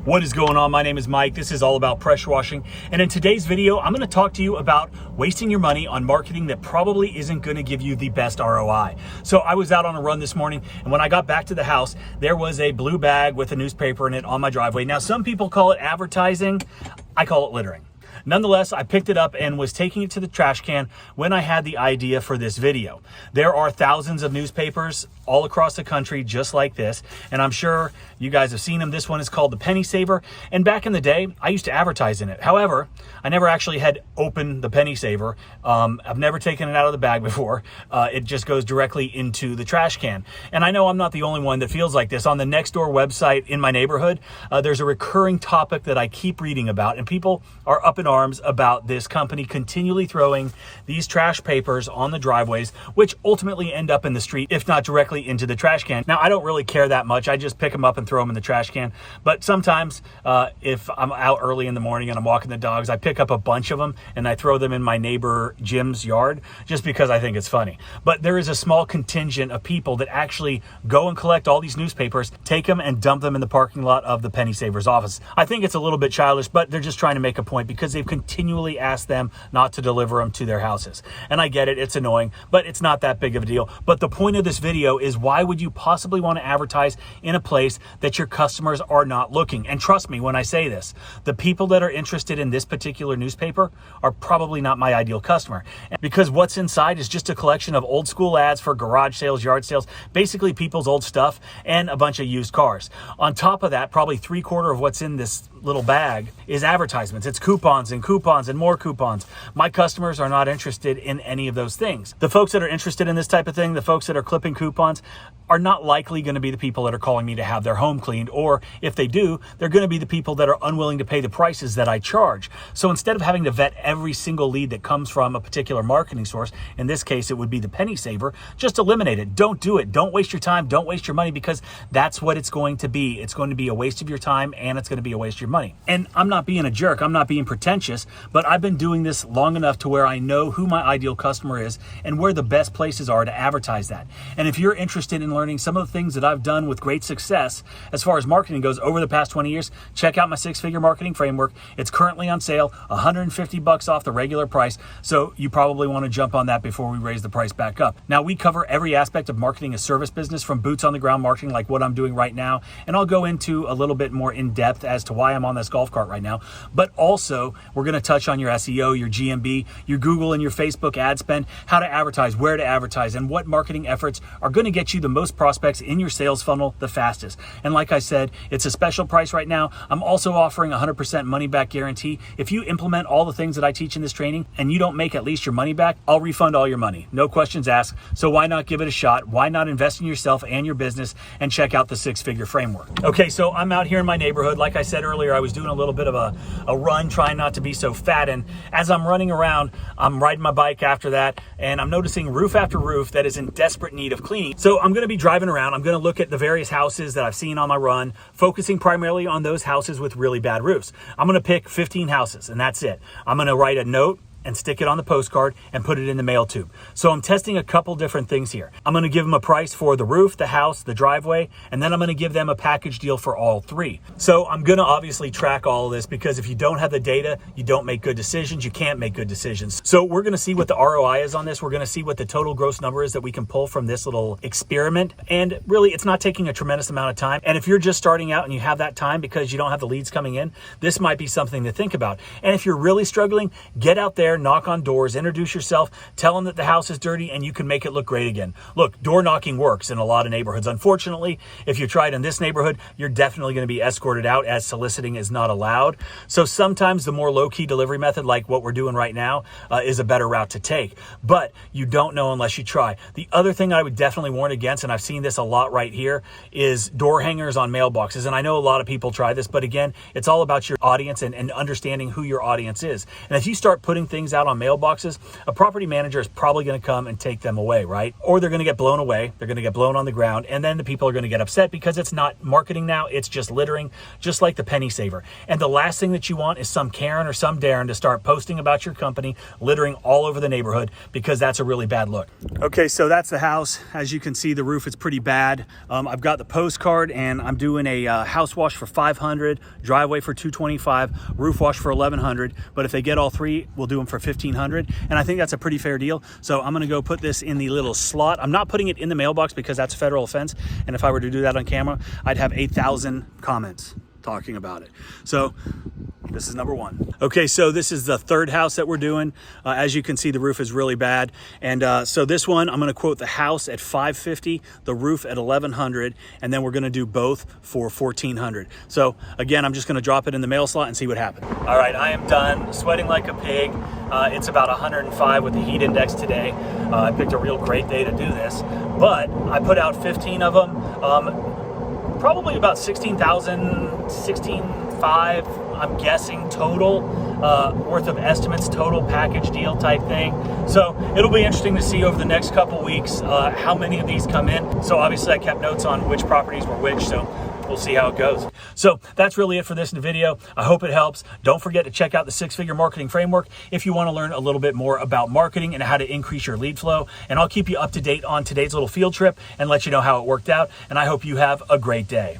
What is going on? My name is Mike. This is all about pressure washing. And in today's video, I'm going to talk to you about wasting your money on marketing that probably isn't going to give you the best ROI. So I was out on a run this morning, and when I got back to the house, there was a blue bag with a newspaper in it on my driveway. Now, some people call it advertising. I call it littering. Nonetheless, I picked it up and was taking it to the trash can when I had the idea for this video. There are thousands of newspapers all across the country just like this, and I'm sure you guys have seen them. This one is called the Penny Saver, and back in the day, I used to advertise in it. However, I never actually had opened the Penny Saver. I've never taken it out of the bag before. It just goes directly into the trash can. And I know I'm not the only one that feels like this. On the Nextdoor website in my neighborhood, there's a recurring topic that I keep reading about, and people are up in arms about this company continually throwing these trash papers on the driveways, which ultimately end up in the street, if not directly into the trash can. Now, I don't really care that much. I just pick them up and throw them in the trash can. But sometimes if I'm out early in the morning and I'm walking the dogs, I pick up a bunch of them and I throw them in my neighbor Jim's yard just because I think it's funny. But there is a small contingent of people that actually go and collect all these newspapers, take them and dump them in the parking lot of the Penny Saver's office. I think it's a little bit childish, but they're just trying to make a point because they've continually asked them not to deliver them to their houses. And I get it, it's annoying, but it's not that big of a deal. But the point of this video is, why would you possibly want to advertise in a place that your customers are not looking? And trust me when I say this, the people that are interested in this particular newspaper are probably not my ideal customer, because what's inside is just a collection of old school ads for garage sales, yard sales, basically people's old stuff, and a bunch of used cars. On top of that, probably 3/4 of what's in this little bag is advertisements. It's coupons and more coupons. My customers are not interested in any of those things. The folks that are interested in this type of thing, the folks that are clipping coupons, are not likely going to be the people that are calling me to have their home cleaned, or if they do, they're going to be the people that are unwilling to pay the prices that I charge. So instead of having to vet every single lead that comes from a particular marketing source, in this case it would be the Penny Saver, just eliminate it. Don't do it. Don't waste your time. Don't waste your money, because that's what it's going to be. It's going to be a waste of your time, and it's going to be a waste of your money. And I'm not being a jerk. I'm not being pretentious, but I've been doing this long enough to where I know who my ideal customer is and where the best places are to advertise that. And if you're interested in learning some of the things that I've done with great success as far as marketing goes over the past 20 years, check out my 6-figure marketing framework. It's currently on sale, $150 off the regular price. So you probably want to jump on that before we raise the price back up. Now, we cover every aspect of marketing a service business, from boots on the ground marketing like what I'm doing right now. And I'll go into a little bit more in depth as to why I'm on this golf cart right now. But also, we're going to touch on your SEO, your GMB, your Google and your Facebook ad spend, how to advertise, where to advertise, and what marketing efforts are going to get you the most prospects in your sales funnel the fastest. And like I said, it's a special price right now. I'm also offering 100% money back guarantee. If you implement all the things that I teach in this training and you don't make at least your money back, I'll refund all your money. No questions asked. So why not give it a shot? Why not invest in yourself and your business and check out the 6-figure framework? Okay, so I'm out here in my neighborhood. Like I said earlier, I was doing a little bit of a run, trying not to be so fat. And as I'm running around, I'm riding my bike after that, and I'm noticing roof after roof that is in desperate need of cleaning. So I'm going to be driving around. I'm going to look at the various houses that I've seen on my run, focusing primarily on those houses with really bad roofs. I'm going to pick 15 houses, and that's it. I'm going to write a note and stick it on the postcard and put it in the mail tube. So I'm testing a couple different things here. I'm going to give them a price for the roof, the house, the driveway, and then I'm going to give them a package deal for all three. So I'm going to obviously track all of this, because if you don't have the data, you don't make good decisions. You can't make good decisions. So we're going to see what the ROI is on this. We're going to see what the total gross number is that we can pull from this little experiment. And really, it's not taking a tremendous amount of time. And if you're just starting out and you have that time because you don't have the leads coming in, this might be something to think about. And if you're really struggling, get out there, knock on doors, introduce yourself, tell them that the house is dirty, and you can make it look great again. Look, door knocking works in a lot of neighborhoods. Unfortunately, if you try it in this neighborhood, you're definitely going to be escorted out, as soliciting is not allowed. So sometimes the more low-key delivery method, like what we're doing right now, is a better route to take. But you don't know unless you try. The other thing I would definitely warn against, and I've seen this a lot right here, is door hangers on mailboxes. And I know a lot of people try this, but again, it's all about your audience and understanding who your audience is. And if you start putting things things out on mailboxes, a property manager is probably going to come and take them away, right? Or they're going to get blown away. They're going to get blown on the ground. And then the people are going to get upset because it's not marketing now. It's just littering, just like the penny saver. And the last thing that you want is some Karen or some Darren to start posting about your company, littering all over the neighborhood, because that's a really bad look. Okay, so that's the house. As you can see, the roof is pretty bad. I've got the postcard, and I'm doing a house wash for $500, driveway for $225, roof wash for $1,100. But if they get all three, we'll do them for $1,500. And I think that's a pretty fair deal. So I'm gonna go put this in the little slot. I'm not putting it in the mailbox because that's a federal offense. And if I were to do that on camera, I'd have 8,000 comments talking about it. So this is number one. Okay, so this is the third house that we're doing. As you can see, the roof is really bad. And so this one, I'm gonna quote the house at $550, the roof at $1,100, and then we're gonna do both for $1,400. So again, I'm just gonna drop it in the mail slot and see what happens. All right, I am done, sweating like a pig. It's about 105 with the heat index today. I picked a real great day to do this, but I put out 15 of them. Probably about 16,000, 16,500, I'm guessing total, worth of estimates, total package deal type thing. So it'll be interesting to see over the next couple weeks how many of these come in. So obviously I kept notes on which properties were which, so we'll see how it goes. So that's really it for this video. I hope it helps. Don't forget to check out the 6-Figure Marketing Framework if you want to learn a little bit more about marketing and how to increase your lead flow. And I'll keep you up to date on today's little field trip and let you know how it worked out. And I hope you have a great day.